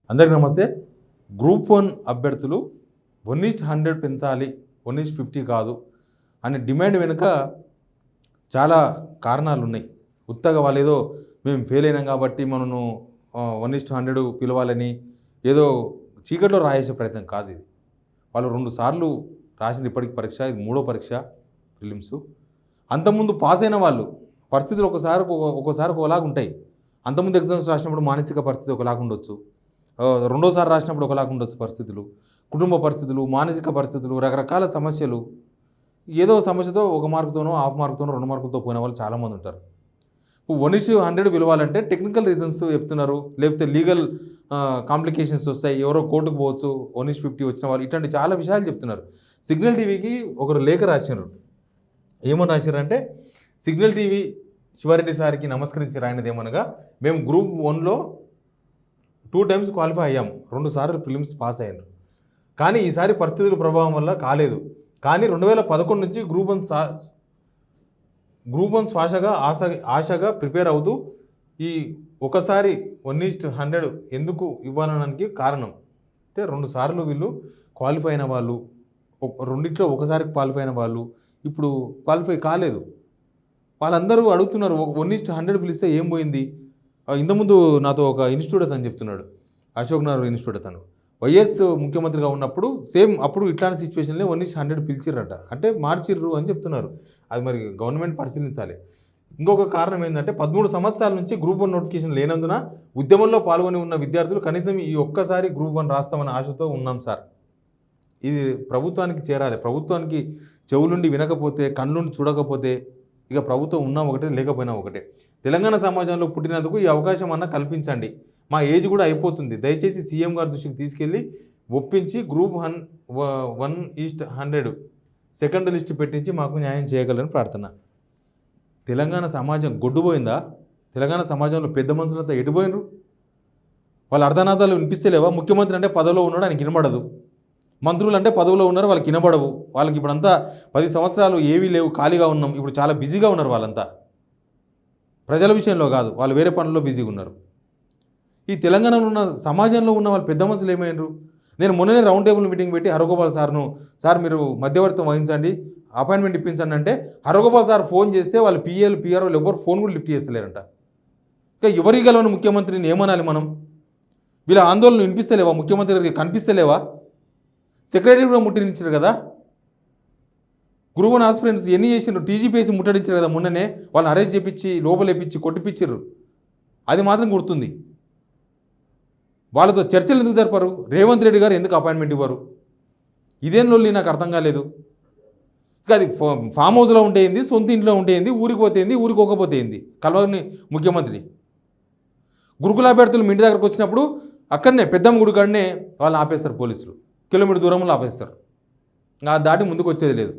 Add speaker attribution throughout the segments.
Speaker 1: అందరికీ నమస్తే. గ్రూప్ 1 అభ్యర్థులు 1:100 పెంచాలి, 1:50 కాదు అనే డిమాండ్ వెనుక చాలా కారణాలు ఉన్నాయి. ఉత్తగా వాళ్ళు ఏదో మేము ఫెయిల్ అయినాం కాబట్టి మనను 1:100 పిలవాలని ఏదో చీకట్లో రాయేసే ప్రయత్నం కాదు ఇది. వాళ్ళు 2 సార్లు రాసింది ఇప్పటికి పరీక్ష, ఇది 3వ పరీక్ష ప్రిలిమ్స్. అంతకుముందు పాస్ అయిన వాళ్ళు పరిస్థితులు ఒక్కోసారి ఒకలాగా ఉంటాయి. అంతకుముందు ఎగ్జామ్స్ రాసినప్పుడు మానసిక పరిస్థితి ఒకలాగా ఉండొచ్చు, రెండోసారి రాసినప్పుడు ఒకలాగా ఉండొచ్చు పరిస్థితులు, కుటుంబ పరిస్థితులు, మానసిక పరిస్థితులు, రకరకాల సమస్యలు. ఏదో సమస్యతో 1 మార్కుతోనో, హాఫ్ మార్కుతోనో, 2 మార్కులతో పోయిన వాళ్ళు చాలామంది ఉంటారు. 1:100 పిలవాలంటే టెక్నికల్ రీజన్స్ చెప్తున్నారు, లేకపోతే లీగల్ కాంప్లికేషన్స్ వస్తాయి, ఎవరో కోర్టుకు పోవచ్చు, 1:50 వచ్చిన వాళ్ళు, ఇట్లాంటి చాలా విషయాలు చెప్తున్నారు. సిగ్నల్ టీవీకి ఒకరు లేఖ రాసినారు. ఏమని రాశారంటే, సిగ్నల్ టీవీ శివారెడ్డి సార్కి నమస్కరించి రాయినదేమనగా, మేము గ్రూప్ 1లో 2 టైమ్స్ క్వాలిఫై అయ్యాం, 2 సార్లు ప్రిలిమ్స్ పాస్ అయ్యారు. కానీ ఈసారి పరిస్థితుల ప్రభావం వల్ల కాలేదు. కానీ 2011 నుంచి గ్రూప్ 1 శ్వాసగా ఆశగా ప్రిపేర్ అవుతూ ఈ ఒకసారి 1:100 ఎందుకు ఇవ్వడానికి కారణం అంటే, 2 సార్లు వీళ్ళు క్వాలిఫై అయిన వాళ్ళు, రెండిట్లో ఒకసారి క్వాలిఫై అయిన వాళ్ళు ఇప్పుడు క్వాలిఫై కాలేదు. వాళ్ళందరూ అడుగుతున్నారు, 1:100 పిలిస్తే ఏం పోయింది. ఇంతకుముందు నాతో ఒక ఇన్స్టిట్యూట్ అతను చెప్తున్నాడు, అశోక్ నగర్ ఇన్స్టిట్యూట్ అతను, వైఎస్ ముఖ్యమంత్రిగా ఉన్నప్పుడు సేమ్ అప్పుడు ఇట్లాంటి సిచ్యువేషన్లే 1:100 పిలిచిర్రట, అంటే మార్చిర్రు అని చెప్తున్నారు. అది మరి గవర్నమెంట్ పరిశీలించాలి. ఇంకొక కారణం ఏంటంటే, 13 సంవత్సరాల నుంచి గ్రూప్ 1 నోటిఫికేషన్ లేనందున ఉద్యమంలో పాల్గొని ఉన్న విద్యార్థులు కనీసం ఈ ఒక్కసారి గ్రూప్ 1 రాస్తామన్న ఆశతో ఉన్నాం సార్. ఇది ప్రభుత్వానికి చేరాలి. ప్రభుత్వానికి చెవులుండి వినకపోతే, కళ్ళుండి చూడకపోతే ఇక ప్రభుత్వం ఉన్నా ఒకటే, లేకపోయినా ఒకటే. తెలంగాణ సమాజంలో పుట్టినందుకు ఈ అవకాశం అన్న కల్పించండి. మా ఏజ్ కూడా అయిపోతుంది. దయచేసి సీఎం గారి దృష్టికి తీసుకెళ్ళి ఒప్పించి గ్రూప్ 1:100 సెకండ్ లిస్ట్ పెట్టించి మాకు న్యాయం చేయగలని ప్రార్థన. తెలంగాణ సమాజం గొడ్డుపోయిందా? తెలంగాణ సమాజంలో పెద్ద మనుషులంతా ఎడిపోయినరు. వాళ్ళ అర్ధనాదాలు వినిపిస్తలేవా? ముఖ్యమంత్రి అంటే పదవిలో ఉన్నాడు, ఆయనకి వినబడదు. మంత్రులు అంటే పదవిలో ఉన్నారు, వాళ్ళకి వినబడవు. వాళ్ళకి ఇప్పుడంతా 10 సంవత్సరాలు ఏవీ లేవు, ఖాళీగా ఉన్నాం. ఇప్పుడు చాలా బిజీగా ఉన్నారు వాళ్ళంతా, ప్రజల విషయంలో కాదు, వాళ్ళు వేరే పనుల్లో బిజీగా ఉన్నారు. ఈ తెలంగాణలో ఉన్న సమాజంలో ఉన్న వాళ్ళు పెద్ద మనుషులు ఏమైనారు? నేను మొన్ననే రౌండ్ టేబుల్ మీటింగ్ పెట్టి హరగోపాల్ సార్ను, సార్ మీరు మధ్యవర్తం వహించండి, అపాయింట్మెంట్ ఇప్పించండి అంటే, హరగోపాల్ సార్ ఫోన్ చేస్తే వాళ్ళు పిఏలు పిఆర్ఓలు ఎవరు ఫోన్ కూడా లిఫ్ట్ చేస్తలేరంట. ఇంకా ఎవరికి గెలవని ముఖ్యమంత్రిని ఏమనాలి మనం? వీళ్ళ ఆందోళన వినిపిస్తలేవా? ముఖ్యమంత్రి గారికి కనిపిస్తలేవా? సెక్రటరీ కూడా ముట్టడించారు కదా. గ్రూప్ 1 ఆస్పిరెంట్స్ ఎన్ని చేసిండ్రు? టీజీపీఎస్సీ ముట్టడించారు కదా మొన్ననే. వాళ్ళని అరెస్ట్ చేపించి లోపలేపించి కొట్టిపించారు. అది మాత్రం గుర్తుంది. వాళ్ళతో చర్చలు ఎందుకు జరపరు? రేవంత్ రెడ్డి గారు ఎందుకు అపాయింట్మెంట్ ఇవ్వరు? ఇదేం లొల్లి నాకు అర్థం కాలేదు. ఇక అది ఫామ్ హౌస్లో ఉంటేంది, సొంత ఇంట్లో ఉంటేంది, ఊరికి పోతేంది, ఊరికి పోకపోతేంది, కలవని ముఖ్యమంత్రి. గురుకుల అభ్యర్థులు మీ ఇంటి దగ్గరకు వచ్చినప్పుడు అక్కడనే పెద్దమ్మ గుడి కాడనే వాళ్ళని ఆపేస్తారు పోలీసులు, కిలోమీటర్ దూరంలో ఆపేస్తారు. దాటి ముందుకు వచ్చేది లేదు.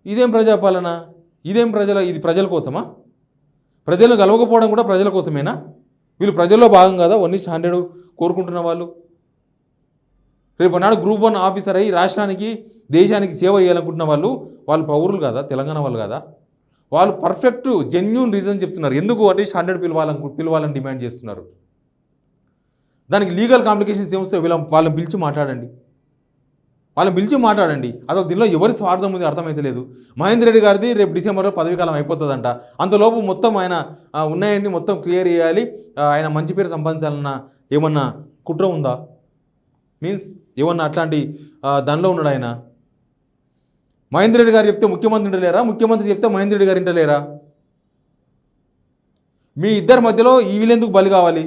Speaker 1: ఇదేం ప్రజాపాలన? ఇది ప్రజల కోసమా? ప్రజలను కలవకపోవడం కూడా ప్రజల కోసమేనా? వీళ్ళు ప్రజల్లో భాగం కదా 1:100 కోరుకుంటున్న వాళ్ళు. రేపు నాడు గ్రూప్ 1 ఆఫీసర్ అయ్యి రాష్ట్రానికి, దేశానికి సేవ చేయాలనుకుంటున్న వాళ్ళు పౌరులు కదా, తెలంగాణ వాళ్ళు కదా. వాళ్ళు పర్ఫెక్ట్ జెన్యూన్ రీజన్ చెప్తున్నారు ఎందుకు 1:100 పిలవాలని డిమాండ్ చేస్తున్నారు. దానికి లీగల్ కాంప్లికేషన్స్ ఏమొస్తే వాళ్ళని పిలిచి మాట్లాడండి. అసలు దీనిలో ఎవరి స్వార్థం ఉంది అర్థమైతే లేదు. మహేందర్ రెడ్డి గారిది రేపు డిసెంబర్లో పదవీకాలం అయిపోతుందంట. అంతలోపు మొత్తం ఆయన ఉన్నాయన్నీ మొత్తం క్లియర్ చేయాలి, ఆయన మంచి పేరు సంపాదించాలన్న ఏమన్నా కుట్ర ఉందా? మీన్స్ ఏమన్నా అట్లాంటి దానిలో ఉన్నాడు ఆయన? మహేందర్ రెడ్డి గారు చెప్తే ముఖ్యమంత్రి ఇంటలేరా? ముఖ్యమంత్రి చెప్తే మహేందర్ రెడ్డి గారు ఇంటలేరా? మీ ఇద్దరి మధ్యలో ఈ వీళ్ళెందుకు బలి కావాలి?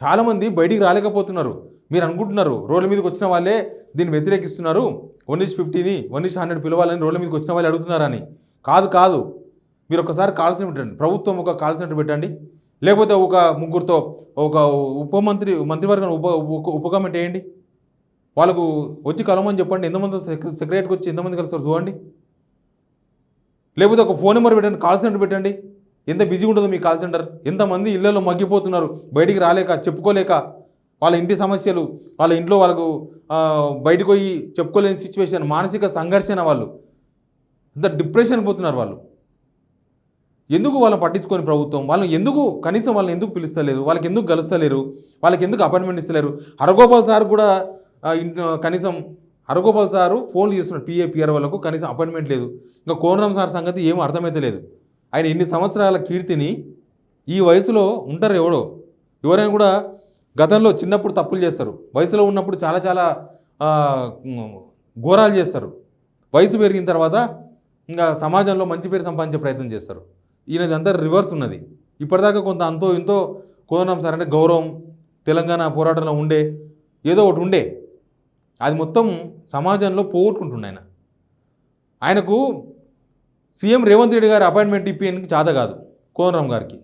Speaker 1: చాలామంది బయటికి రాలేకపోతున్నారు. మీరు అనుకుంటున్నారు రోడ్ల మీదకి వచ్చిన వాళ్ళే దీన్ని వ్యతిరేకిస్తున్నారు, 1:50ని 1:100 పిలవాలని రోడ్ల మీదకి వచ్చిన వాళ్ళు అడుగుతున్నారని. కాదు. మీరు ఒకసారి కాల్ సెంటర్ పెట్టండి, ప్రభుత్వం ఒక కాల్ సెంటర్ పెట్టండి, లేకపోతే ఒక ముగ్గురితో ఒక మంత్రివర్గం ఉప కమిటీ వేయండి. వాళ్ళకు వచ్చి కలవమని చెప్పండి. ఎంతమంది సెక్రటరీకి వచ్చి ఎంతమంది కలుస్తారు చూడండి. లేకపోతే ఒక ఫోన్ నెంబర్ పెట్టండి, కాల్ సెంటర్ పెట్టండి. ఎంత బిజీగా ఉంటుందో మీ కాల్ సెంటర్. ఎంతమంది ఇళ్లలో మగ్గిపోతున్నారు, బయటికి రాలేక, చెప్పుకోలేక, వాళ్ళ ఇంటి సమస్యలు, వాళ్ళ ఇంట్లో వాళ్ళకు బయటకు పోయి చెప్పుకోలేని సిచ్యువేషన్, మానసిక సంఘర్షణ, వాళ్ళు అంత డిప్రెషన్ పోతున్నారు వాళ్ళు. ఎందుకు వాళ్ళని పట్టించుకొని ప్రభుత్వం వాళ్ళని ఎందుకు కనీసం వాళ్ళని ఎందుకు పిలుస్తలేరు, వాళ్ళకి ఎందుకు కలుస్తలేరు, వాళ్ళకి ఎందుకు అపాయింట్మెంట్ ఇస్తలేరు? హరగోపాల్ సార్ కూడా కనీసం హరగోపాల్ సారు ఫోన్లు చేస్తున్నాడు పిఆర్ వాళ్ళకు, కనీసం అపాయింట్మెంట్ లేదు. ఇంకా కోనరామ్ సార్ సంగతి ఏమీ అర్థమైతే లేదు. ఆయన ఇన్ని సంవత్సరాల కీర్తిని ఈ వయసులో ఉంటారు ఎవరైనా కూడా గతంలో చిన్నప్పుడు తప్పులు చేస్తారు, వయసులో ఉన్నప్పుడు చాలా చాలా ఘోరాలు చేస్తారు, వయసు పెరిగిన తర్వాత ఇంకా సమాజంలో మంచి పేరు సంపాదించే ప్రయత్నం చేస్తారు. ఈయనది అంతా రివర్స్ ఉన్నది. ఇప్పటిదాకా కొంత అంతో ఇంతో కోదండరాం సార్ అంటే గౌరవం, తెలంగాణ పోరాటంలో ఉండే ఏదో ఒకటి ఉండే, అది మొత్తం సమాజంలో పోగొట్టుకుంటుండే ఆయనకు సీఎం రేవంత్ రెడ్డి గారి అపాయింట్మెంట్ ఇప్పించడానికి చేత కాదు కోదండరాం గారికి.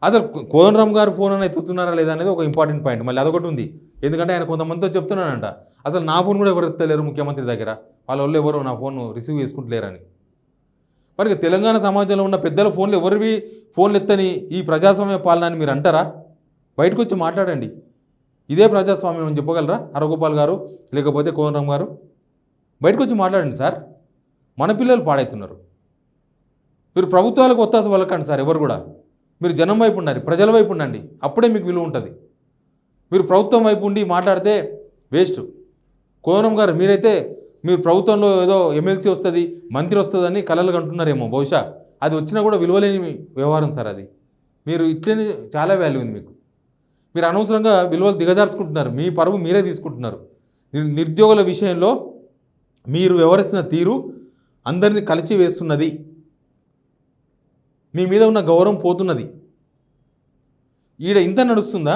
Speaker 1: అసలు కోదండరాం గారు ఫోన్ అని ఎత్తుతున్నారా లేదా అనేది ఒక ఇంపార్టెంట్ పాయింట్. మళ్ళీ అదొకటి ఉంది, ఎందుకంటే ఆయన కొంతమందితో చెప్తున్నాడంట అసలు నా ఫోన్ కూడా ఎవరు ఎత్తలేరు ముఖ్యమంత్రి దగ్గర, వాళ్ళ వాళ్ళు ఎవరు నా ఫోన్ రిసీవ్ చేసుకుంటలేరని. మరి తెలంగాణ సమాజంలో ఉన్న పెద్దల ఫోన్లు ఎవరివి ఫోన్లు ఎత్తని ఈ ప్రజాస్వామ్య పాలన అని మీరు అంటారా? బయటకు వచ్చి మాట్లాడండి. ఇదే ప్రజాస్వామ్యం అని చెప్పగలరా హరగోపాల్ గారు లేకపోతే కోదండరాం గారు? బయటకు వచ్చి మాట్లాడండి సార్. మన పిల్లలు పాడవుతున్నారు. మీరు ప్రభుత్వాలకు ఒత్తాస పలకండి సార్. ఎవరు కూడా మీరు జనం వైపు ఉండండి, ప్రజల వైపు ఉండండి, అప్పుడే మీకు విలువ ఉంటుంది. మీరు ప్రభుత్వం వైపు ఉండి మాట్లాడితే వేస్ట్. కోదండరాం గారు మీరైతే మీరు ప్రభుత్వంలో ఏదో ఎమ్మెల్సీ వస్తుంది, మంత్రి వస్తుందని కలలు కంటున్నారేమో, బహుశా అది వచ్చినా కూడా విలువలేని వ్యవహారం సార్ అది. మీరు ఇట్లనే చాలా వాల్యూ ఉంది మీకు. మీరు అనవసరంగా విలువలు దిగజార్చుకుంటున్నారు, మీ పరువు మీరే తీసుకుంటున్నారు. నిరుద్యోగుల విషయంలో మీరు వ్యవహరిస్తున్న తీరు అందరినీ కలిచి వేస్తున్నది, మీ మీద ఉన్న గౌరవం పోతున్నది. ఈడ ఇంత నడుస్తుందా?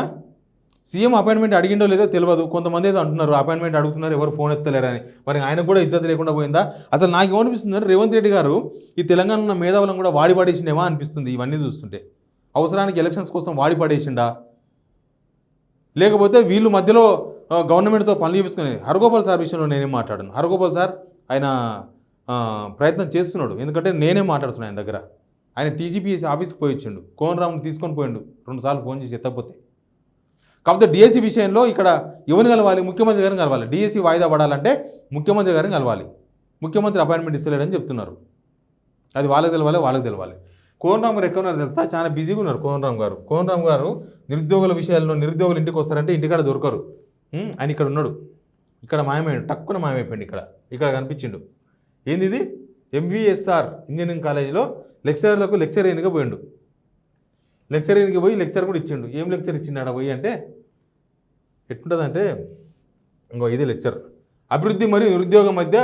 Speaker 1: సీఎం అపాయింట్మెంట్ అడిగిండో లేదో తెలియదు, కొంతమంది ఏదో అంటున్నారు అపాయింట్మెంట్ అడుగుతున్నారు ఎవరు ఫోన్ ఎత్తలేరని. మరి ఆయనకు కూడా ఇజ్జత్ లేకుండా పోయిందా? అసలు నాకు ఏమనిపిస్తుంది, రేవంత్ రెడ్డి గారు ఈ తెలంగాణ ఉన్న మేధావులను కూడా వాడి పడేసిండేమో అనిపిస్తుంది ఇవన్నీ చూస్తుంటే. అవసరానికి ఎలక్షన్స్ కోసం వాడి పడేసిండా, లేకపోతే వీళ్ళు మధ్యలో గవర్నమెంట్తో పనులు చేపించుకునేది? హరగోపాల్ సార్ విషయంలో నేనేం మాట్లాడాను, హరగోపాల్ సార్ ఆయన ప్రయత్నం చేస్తున్నాడు, ఎందుకంటే నేనే మాట్లాడుతున్నాను ఆయన దగ్గర. ఆయన టీజీపీఎస్సీ ఆఫీస్కి పోయి ఇచ్చిండు, కోదండరాంని తీసుకొని పోయిండు 2 సార్లు ఫోన్ చేసి ఎత్తకపోతే. కాకపోతే డిఎస్సి విషయంలో ఇక్కడ ఎవరిని కలవాలి? ముఖ్యమంత్రి గారిని కలవాలి. డిఎస్సి వాయిదా పడాలంటే ముఖ్యమంత్రి గారిని కలవాలి. ముఖ్యమంత్రి అపాయింట్మెంట్ ఇస్తలేడని చెప్తున్నారు. అది వాళ్ళకి తెలవాలి. కోదండరాం గారు ఎక్కడ ఉన్నారు తెలుసా? చాలా బిజీగా ఉన్నారు కోదండరాం గారు నిరుద్యోగుల విషయాల్లో నిరుద్యోగులు ఇంటికి వస్తారంటే ఇంటికాడ దొరకరు. ఆయన ఇక్కడ ఉన్నాడు, ఇక్కడ మాయమైండు, టక్కున మాయమైపోయింది. ఇక్కడ కనిపించిండు. ఏంది ఇది? ఎంవిఎస్ఆర్ ఇంజనీరింగ్ కాలేజీలో లెక్చరర్లకు లెక్చర్ అయినగా పోయిండు. లెక్చర్ అయినకి పోయి లెక్చర్ కూడా ఇచ్చిండు. ఏం లెక్చర్ ఇచ్చిండు పోయి అంటే ఎట్లుంటుందంటే, ఇంకో ఇది లెక్చర్, అభివృద్ధి మరియు నిరుద్యోగం మధ్య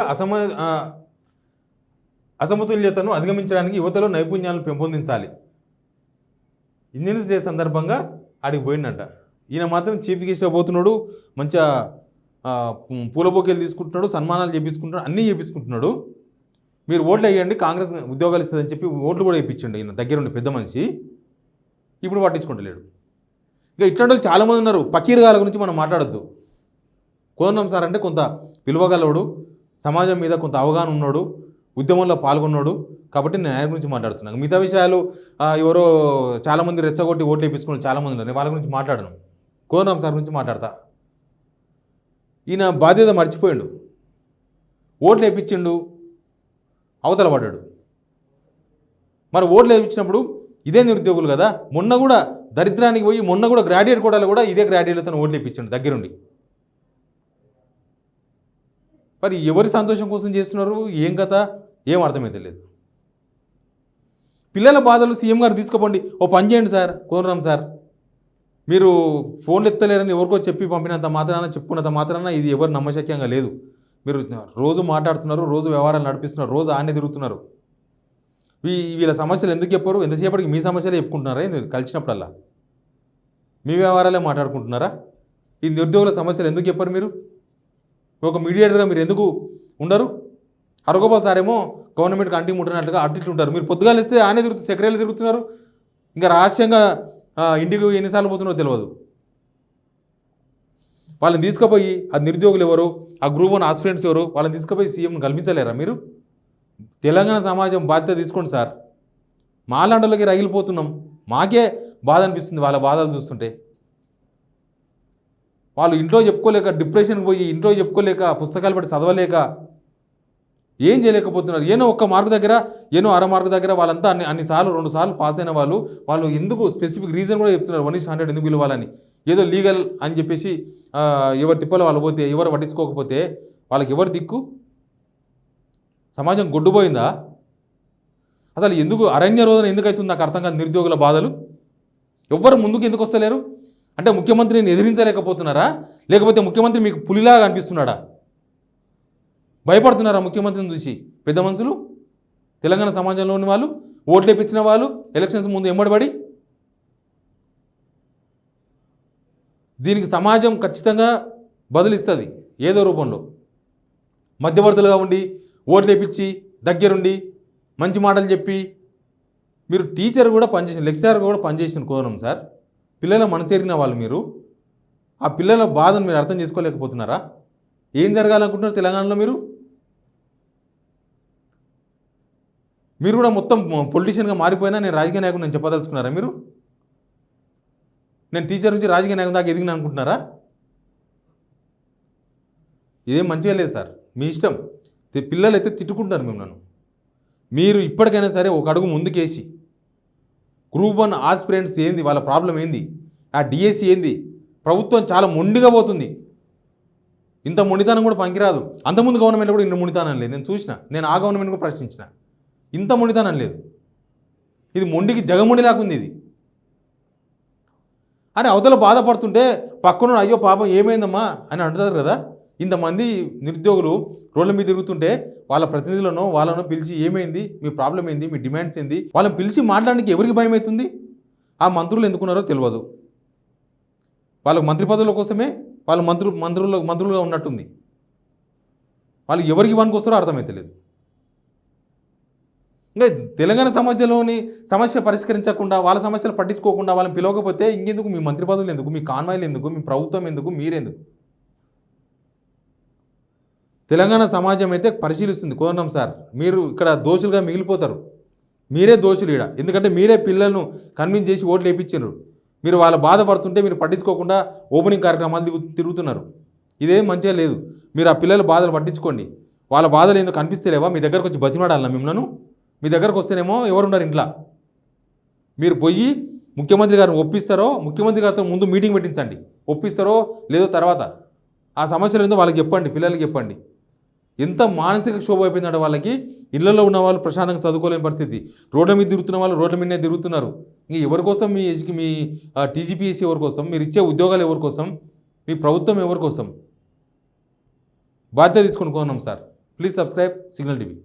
Speaker 1: అసమతుల్యతను అధిగమించడానికి యువతలో నైపుణ్యాలను పెంపొందించాలి. ఇంజనీర్స్ డే సందర్భంగా ఆడికి పోయిండంట. ఈయన మాత్రం చీఫ్ గెస్ట్గా పోతున్నాడు, మంచిగా పూల బొకేలు తీసుకుంటున్నాడు, సన్మానాలు చేపించుకుంటున్నాడు, అన్నీ చేపించుకుంటున్నాడు. మీరు ఓట్లు వేయండి కాంగ్రెస్ ఉద్యోగాలు ఇస్తుందని చెప్పి ఓట్లు కూడా వేయించండి. ఈయన దగ్గరుండి పెద్ద మనిషి ఇప్పుడు పట్టించుకుంటలేడు. ఇక ఇట్లాంటి వాళ్ళు చాలామంది ఉన్నారు. పకీర్గాల గురించి మనం మాట్లాడొద్దు. కోదండరాం సార్ అంటే కొంత విలువగలవాడు, సమాజం మీద కొంత అవగాహన ఉన్నాడు, ఉద్యమంలో పాల్గొన్నాడు, కాబట్టి నేను ఆయన గురించి మాట్లాడుతున్నాను. మిగతా విషయాలు ఎవరో చాలామంది రెచ్చగొట్టి ఓట్లు వేయించుకుని చాలామంది ఉన్నారు, నేను వాళ్ళ గురించి మాట్లాడను. కోదండరాం సార్ గురించి మాట్లాడతా. ఈయన బాధ్యత మర్చిపోయాడు, ఓట్లు వేయించిండు, అవతల పడ్డాడు. మరి ఓట్లు వేయించినప్పుడు ఇదే నిరుద్యోగులు కదా, మొన్న కూడా దరిద్రానికి పోయి మొన్న కూడా గ్రాడ్యుయేట్ కూడా ఇదే గ్రాడ్యుయేట్లతో ఓట్లు వేయించండు దగ్గరుండి. మరి ఎవరి సంతోషం కోసం చేస్తున్నారు, ఏం కథ ఏం అర్థమైతే లేదు. పిల్లల బాధలు సీఎం గారు తీసుకుపోండి, ఓ పని చేయండి సార్ కోదండరాం సార్, మీరు ఫోన్లు ఎత్తలేరని ఎవరికో చెప్పి పంపినంత మాత్రాన చెప్పుకున్నంత మాత్రాన ఇది ఎవరు నమ్మశక్యంగా లేదు. మీరు రోజు మాట్లాడుతున్నారు, రోజు వ్యవహారాలు నడిపిస్తున్నారు, రోజు ఆనే తిరుగుతున్నారు. వీళ్ళ సమస్యలు ఎందుకు చెప్పరు? ఎంతసేపటికి మీ సమస్యలే చెప్పుకుంటున్నారా? మీరు కలిసినప్పుడల్లా మీ వ్యవహారాలే మాట్లాడుకుంటున్నారా? ఈ నిరుద్యోగుల సమస్యలు ఎందుకు చెప్పరు? మీరు ఒక మీడియేటర్గా మీరు ఎందుకు ఉండరు? హరగోపాల్ సార్ ఏమో గవర్నమెంట్కి అంటి ముట్టనట్లుగా అటు ఉంటారు. మీరు పొద్దుగాలు ఇస్తే ఆనే తిరుగుతుంది, సెక్రటరీలు తిరుగుతున్నారు. ఇంకా రహస్యంగా ఇంటికి ఎన్నిసార్లు పోతున్నారో తెలియదు. వాళ్ళని తీసుకుపోయి ఆ నిరుద్యోగులు ఎవరు, ఆ గ్రూప్ 1 ఆస్పిరెంట్స్ ఎవరు, వాళ్ళని తీసుకుపోయి సీఎంని కల్పించలేరా మీరు? తెలంగాణ సమాజం బాధ్యత తీసుకోండి సార్. మాలాండలకి రగిలిపోతున్నాం, మాకే బాధ అనిపిస్తుంది వాళ్ళ బాధలు చూస్తుంటే. వాళ్ళు ఇంట్లో చెప్పుకోలేక డిప్రెషన్కి పోయి, ఇంట్లో చెప్పుకోలేక, పుస్తకాలు పట్టి చదవలేక ఏం చేయలేకపోతున్నారు. ఏనో ఒక్క మార్కు దగ్గర, ఏనో అర మార్కు దగ్గర వాళ్ళంతా అన్నిసార్లు 2 సార్లు పాస్ అయిన వాళ్ళు ఎందుకు స్పెసిఫిక్ రీజన్ కూడా చెప్తున్నారు 1:100 ఎందుకు పిలవాలని. ఏదో లీగల్ అని చెప్పేసి ఎవరు తిప్పలో వాళ్ళు పోతే, ఎవరు పట్టించుకోకపోతే వాళ్ళకి ఎవరు దిక్కు? సమాజం గొడ్డుపోయిందా? అసలు ఎందుకు అరణ్య రోదన ఎందుకు అవుతుంది నాకు అర్థం కాదు. నిరుద్యోగుల బాధలు ఎవ్వరు ముందుకు ఎందుకు వస్తలేరు? అంటే ముఖ్యమంత్రిని ఎదిరించలేకపోతున్నారా? లేకపోతే ముఖ్యమంత్రి మీకు పులిలాగా అనిపిస్తున్నాడా? భయపడుతున్నారా ముఖ్యమంత్రిని చూసి పెద్ద మనుషులు? తెలంగాణ సమాజంలోని వాళ్ళు, ఓట్లు వేయించిన వాళ్ళు ఎలక్షన్స్ ముందు ఎమ్మడిపడి? దీనికి సమాజం ఖచ్చితంగా బదులిస్తుంది ఏదో రూపంలో. మధ్యవర్తులుగా ఉండి ఓట్లు వేయించి దగ్గరుండి మంచి మాటలు చెప్పి మీరు టీచర్ కూడా పనిచేసిన, లెక్చరర్ కూడా పనిచేసిన కోరం సార్. పిల్లల మనసేరిన వాళ్ళు మీరు. ఆ పిల్లల బాధను మీరు అర్థం చేసుకోలేకపోతున్నారా? ఏం జరగాలనుకుంటున్నారు తెలంగాణలో? మీరు కూడా మొత్తం పొలిటీషియన్గా మారిపోయినా నేను రాజకీయ నాయకుడు నేను చెప్పదలుచుకున్నారా? నేను టీచర్ నుంచి రాజకీయ నాయకుడు దాకా ఎదిగిన అనుకుంటున్నారా? ఇదేం మంచిగా లేదు సార్. మీ ఇష్టం. పిల్లలు అయితే తిట్టుకుంటారు మిమ్మల్ని. మీరు ఇప్పటికైనా సరే ఒక అడుగు ముందుకేసి గ్రూప్ 1 ఆస్పిరెంట్స్ ఏంది, వాళ్ళ ప్రాబ్లం ఏంది, ఆ డిఎస్సి ఏంది, ప్రభుత్వం చాలా మొండిగా పోతుంది. ఇంత మొండితనం కూడా పనికిరాదు. అంతకుముందు గవర్నమెంట్లో కూడా ఇంత మొండితనం లేదు. నేను చూసిన, నేను ఆ గవర్నమెంట్ కూడా ప్రశ్నించిన. ఇంత మొండితనం లేదు. ఇది మొండికి జగముండిలాగా ఉంది ఇది. అని అవతల బాధపడుతుంటే పక్కన అయ్యో పాపం ఏమైందమ్మా అని అంటారు కదా. ఇంతమంది నిరుద్యోగులు రోడ్ల మీద తిరుగుతుంటే వాళ్ళ ప్రతినిధులను వాళ్ళను పిలిచి ఏమైంది, మీ ప్రాబ్లం ఏంది, మీ డిమాండ్స్ ఏంది, వాళ్ళని పిలిచి మాట్లాడడానికి ఎవరికి భయం అవుతుంది? ఆ మంత్రులు ఎందుకున్నారో తెలియదు. వాళ్ళకు మంత్రి పదవుల కోసమే వాళ్ళు మంత్రులుగా ఉన్నట్టుంది. వాళ్ళు ఎవరికి ఇవ్వడానికి వస్తారో అర్థమవుతలేదు. ఇంకా తెలంగాణ సమాజంలోని సమస్య పరిష్కరించకుండా, వాళ్ళ సమస్యలు పట్టించుకోకుండా వాళ్ళని పిలవకపోతే ఇంకెందుకు మీ మంత్రి పదవులు ఎందుకు, మీ కాన్వాయిలు ఎందుకు, మీ ప్రభుత్వం ఎందుకు, మీరెందుకు? తెలంగాణ సమాజం అయితే పరిశీలిస్తుంది. కోదండం సార్, మీరు ఇక్కడ దోషులుగా మిగిలిపోతారు. మీరే దోషులు ఇక్కడ. ఎందుకంటే మీరే పిల్లలను కన్విన్స్ చేసి ఓట్లు వేయించారు. మీరు వాళ్ళ బాధపడుతుంటే మీరు పట్టించుకోకుండా ఓపెనింగ్ కార్యక్రమాలు తిరుగుతున్నారు. ఇదేం మంచిగా లేదు. మీరు ఆ పిల్లల బాధలు పట్టించుకోండి. వాళ్ళ బాధలు ఎందుకు కనిపిస్తలేవా? మీ దగ్గరకు వచ్చి బతిమాడాలన్నా మిమ్మల్ని? మీ దగ్గరకు వస్తేనేమో ఎవరున్నారు ఇంట్లో? మీరు పోయి ముఖ్యమంత్రి గారిని ఒప్పిస్తారో, ముఖ్యమంత్రి గారితో ముందు మీటింగ్ పెట్టించండి. ఒప్పిస్తారో లేదో తర్వాత ఆ సమస్యలు ఏందో వాళ్ళకి చెప్పండి, పిల్లలకి చెప్పండి. ఎంత మానసిక క్షోభ అయిపోయిందంటే వాళ్ళకి. ఇళ్లలో ఉన్న వాళ్ళు ప్రశాంతంగా చదువుకోలేని పరిస్థితి. రోడ్ల మీద తిరుగుతున్న వాళ్ళు రోడ్ల మీదనే తిరుగుతున్నారు. ఇంక ఎవరి కోసం మీ టీజీపీఎస్సీ ఎవరి కోసం? మీరు ఇచ్చే ఉద్యోగాలు ఎవరి కోసం? మీ ప్రభుత్వం ఎవరి కోసం? బాధ్యత తీసుకొని కోన్నాం sir. Please subscribe signal TV.